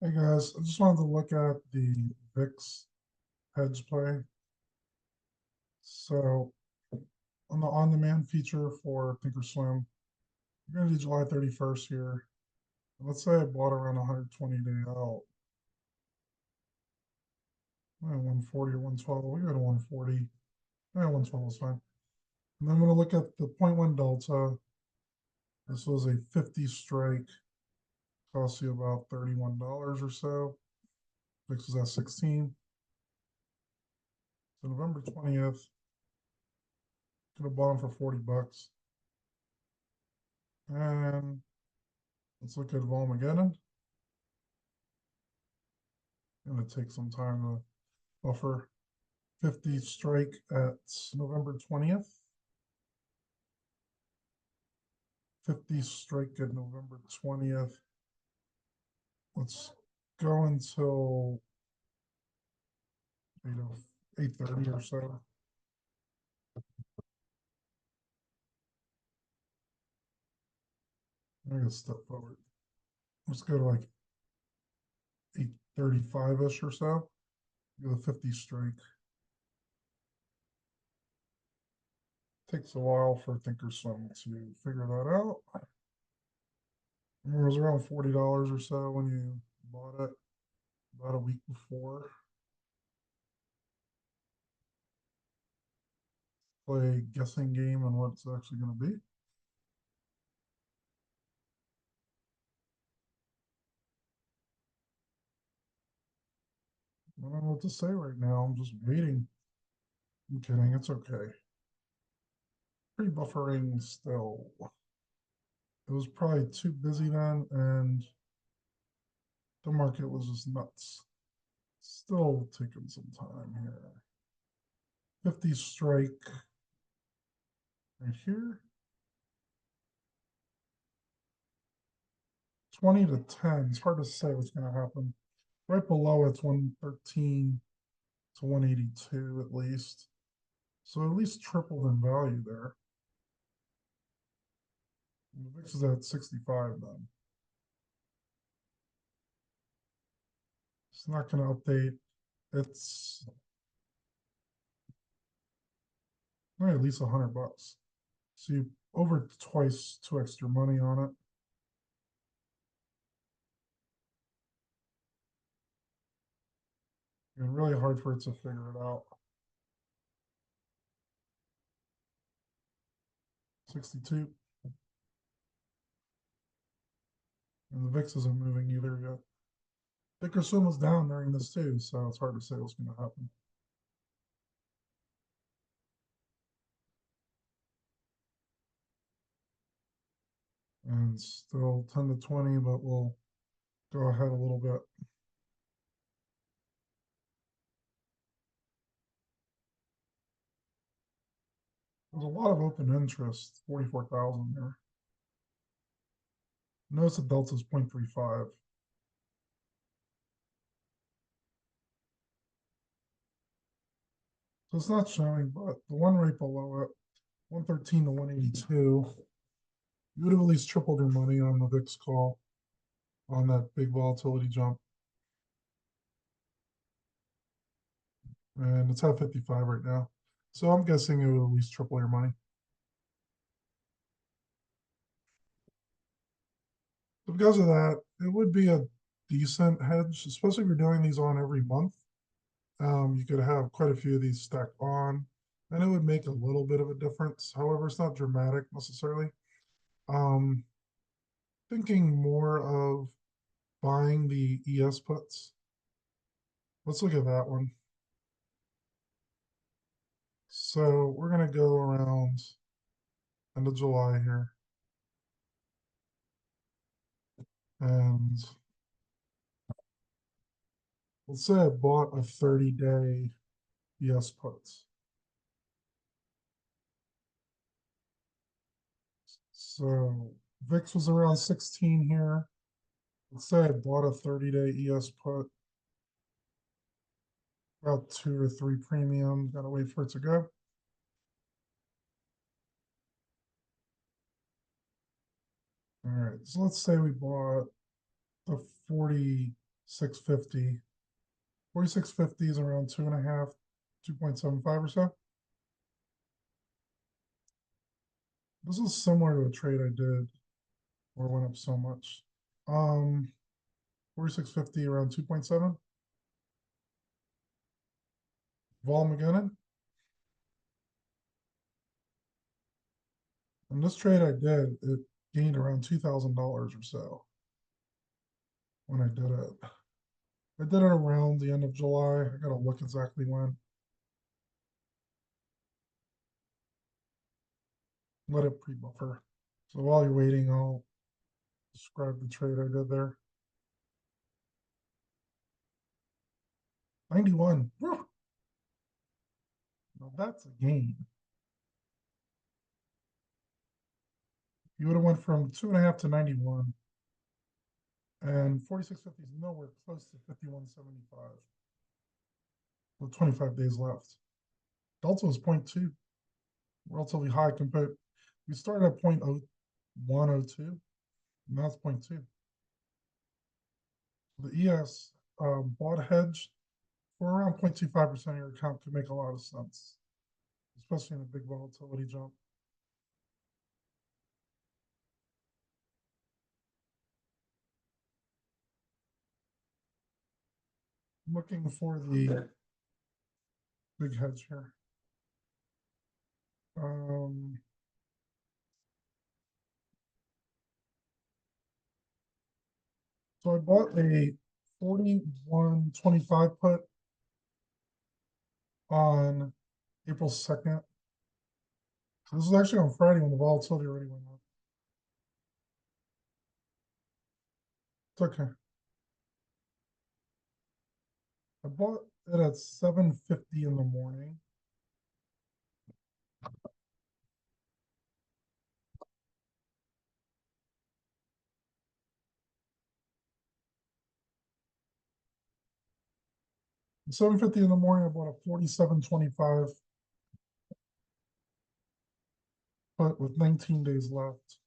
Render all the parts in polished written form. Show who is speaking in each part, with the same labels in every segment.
Speaker 1: Hey guys, I just wanted to look at the VIX hedge play. So on the on-demand feature for Thinkorswim, we're going to do July 31st here. Let's say I bought around 120 day out. 140 or 112. We go to 140. 112 is fine. And then I'm going to look at the point 0.1 delta. This was a 50 strike. Cost you about $31 or so. VIX was at 16. So November 20th, could have bought them for 40 bucks. And let's look at Volmageddon. Gonna take some time to buffer. 50 strike at November 20th. 50 strike at November 20th. Let's go until 8:30 or so. I'm gonna step forward. Let's go to like 8:35-ish or so. Get a 50 strike. Takes a while for Thinkorswim to figure that out. Remember, it was around $40 or so when you bought it about a week before. Play a guessing game on what it's actually going to be. I don't know what to say right now. I'm just waiting. I'm kidding. It's okay. Pre-buffering still. It was probably too busy then, and the market was just nuts. Still taking some time here. 50 strike right here. 20 to 10. It's hard to say what's going to happen. Right below it's 113 to 182 at least. So at least tripled in value there. And the VIX is at 65 then. It's not going to update. It's at least 100 bucks. So you over twice 2 extra money on it. And really hard for it to figure it out. 62. And the VIX isn't moving either yet. Thinkorswim was down during this too, so it's hard to say what's going to happen. And still 10 to 20, but we'll go ahead a little bit. There's a lot of open interest, 44,000 there. Notice the delta is 0.35. So it's not showing, but the one right below it, 113 to 182, you would have at least tripled your money on the VIX call on that big volatility jump. And it's at 55 right now. So I'm guessing it would at least triple your money. So because of that, it would be a decent hedge, especially if you're doing these on every month. You could have quite a few of these stacked on, and it would make a little bit of a difference. However, it's not dramatic necessarily. Um, Thinking more of buying the ES puts. Let's look at that one. So we're gonna go around end of July here. And let's say I bought a 30-day ES puts. So VIX was around 16 here. Let's say I bought a 30-day ES put. About 2 or 3 premium. Gotta wait for it to go. All right, so let's say we bought the 40 650. 4650 is around 2.5, 2.75 or so. This is similar to a trade I did where it went up so much. 4650 around 2.7. Vol McGinnon. And this trade I did, it gained around $2,000 or so when I did it. I did it around the end of July. I gotta look exactly when. Let it pre-buffer. So while you're waiting, I'll describe the trade I did there. 91. Whew. Now that's a gain. You would have went from 2.5 to 91. And 4650 is nowhere close to 5175. With 25 days left. Delta was 0.2. Relatively high compared. We started at 0.0102. Now it's 0.2. The ES bought hedge for around 0.25% of your account could make a lot of sense, especially in a big volatility jump. I'm looking for the big hedge here. So I bought a 41.25 put on April 2nd. So this is actually on Friday when the volatility already went up. It's okay. I bought it at 7:50 in the morning. At 7:50 in the morning, I bought a 47.25 put with 19 days left.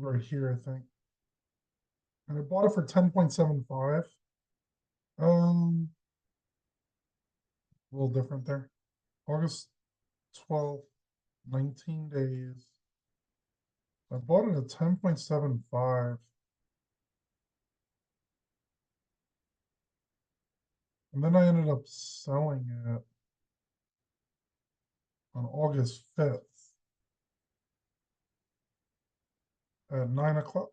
Speaker 1: Right here, I think. And I bought it for 10.75. A little different there. August 12th, 19 days. I bought it at 10.75. And then I ended up selling it on August 5th at 9 o'clock.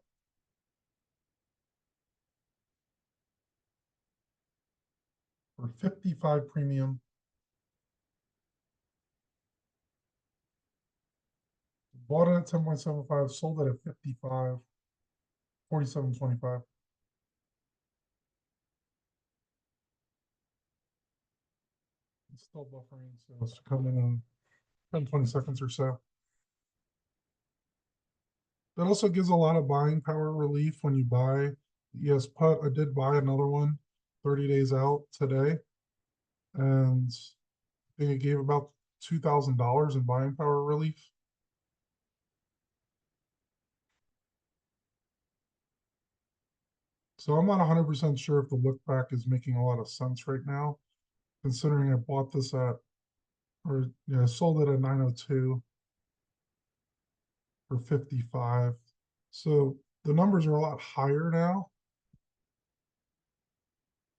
Speaker 1: For 55 premium. Bought it at 10.75, sold it at 55, 47.25. It's still buffering, so it's coming in 10, 20 seconds or so. That also gives a lot of buying power relief when you buy ES put. I did buy another one 30 days out today, and I think it gave about $2,000 in buying power relief. So I'm not 100% sure if the look back is making a lot of sense right now, considering I bought this at, or yeah, I sold it at 902 for 55. So the numbers are a lot higher now.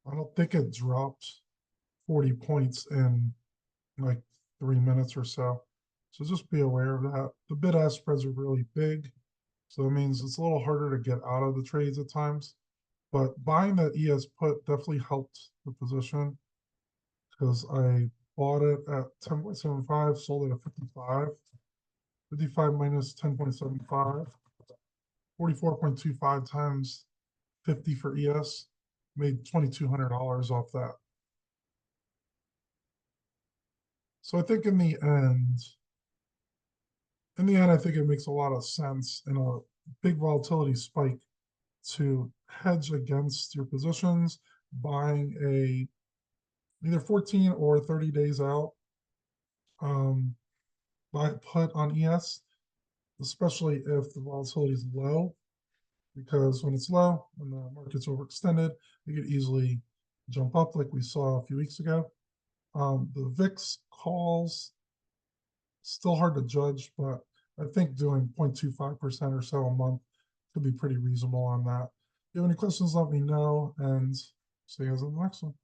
Speaker 1: I don't think it dropped 40 points in like 3 minutes or so. So just be aware of that. The bid-ask spreads are really big. So it means it's a little harder to get out of the trades at times. But buying that ES put definitely helped the position because I bought it at 10.75, sold it at 55. 55 minus 10.75, 44.25 times 50 for ES, made $2,200 off that. So I think in the end, I think it makes a lot of sense in a big volatility spike to hedge against your positions, buying a either 14 or 30 days out buy put on ES, especially if the volatility is low, because when it's low and the market's overextended, it could easily jump up like we saw a few weeks ago. The VIX calls, still hard to judge, but I think doing 0.25% or so a month could be pretty reasonable on that. If you have any questions, let me know, and see you guys in the next one.